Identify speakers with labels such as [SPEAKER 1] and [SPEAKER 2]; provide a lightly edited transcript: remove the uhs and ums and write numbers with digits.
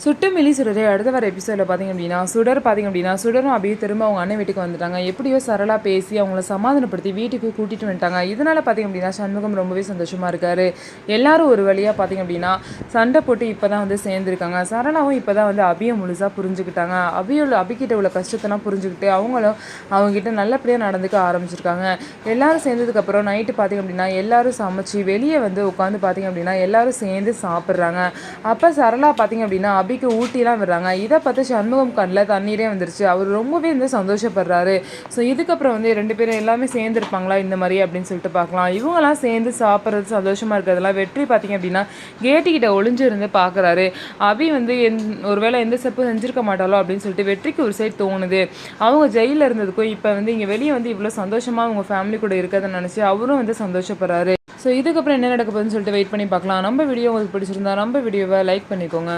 [SPEAKER 1] சுட்டு மிலி சுடரே அடுத்த வர எபிசோடில் பார்த்திங்க அப்படின்னா சுடரும் அப்படியே திரும்ப அவங்க அண்ணன் வீட்டுக்கு வந்துட்டாங்க. எப்படியோ சரளா பேசி அவங்கள சமாதானப்படுத்தி வீட்டுக்கு கூட்டிகிட்டு வந்துட்டாங்க. இதனால் பார்த்திங்க அப்படின்னா சண்முகம் ரொம்பவே சந்தோஷமாக இருக்கார். எல்லாரும் ஒரு வழியாக பார்த்திங்க அப்படின்னா சண்டை போட்டு இப்போ தான் வந்து சேர்ந்துருக்காங்க. சரளாவும் இப்போ தான் வந்து அபியை முழுசாக புரிஞ்சுக்கிட்டாங்க. அபிக்கிட்ட உள்ள கஷ்டத்தெல்லாம் புரிஞ்சுக்கிட்டு அவங்களும் அவங்ககிட்ட நல்லபடியாக நடந்துக்க ஆரம்பிச்சிருக்காங்க. எல்லாரும் சேர்ந்ததுக்கப்புறம் நைட்டு பார்த்திங்க அப்படின்னா எல்லாரும் சமைச்சு வெளியே வந்து உட்காந்து பார்த்திங்க அப்படின்னா எல்லாரும் சேர்ந்து சாப்பிட்றாங்க. அப்போ சரளா பார்த்திங்க அப்படின்னா அபிக்கு ஊட்டிலாம் விடுறாங்க. இதை பார்த்து சண்முகம் கண்ணில் தண்ணீரே வந்துருச்சு. அவர் ரொம்பவே வந்து சந்தோஷப்படுறாரு. ஸோ இதுக்கப்புறம் வந்து 2 பேரும் எல்லாமே சேர்ந்துருப்பாங்களா இந்த மாதிரி அப்படின்னு சொல்லிட்டு பார்க்கலாம். இவங்கெல்லாம் சேர்ந்து சாப்பிட்றது சந்தோஷமாக இருக்கிறதெல்லாம் வெற்றி பார்த்திங்க அப்படின்னா கேட்டுக்கிட்ட ஒளிஞ்சு இருந்து பார்க்குறாரு. அபி வந்து ஒருவேளை எந்த செப்பு செஞ்சுருக்க மாட்டாலோ அப்படின்னு சொல்லிட்டு வெற்றிக்கு ஒரு சைடு தோணுது. அவங்க ஜெயிலில் இருந்ததுக்கும் இப்போ வந்து இங்கே வெளியே வந்து இவ்வளோ சந்தோஷமாக அவங்க ஃபேமிலி கூட இருக்கிறத நினச்சி அவரும் வந்து சந்தோஷப்படுறாரு. ஸோ இதுக்கப்புறம் என்ன நடக்க போகுதுன்னு சொல்லிட்டு வெயிட் பண்ணி பார்க்கலாம். நம்ம வீடியோ உங்களுக்கு பிடிச்சிருந்தா நம்ம வீடியோவை லைக் பண்ணிக்கோங்க.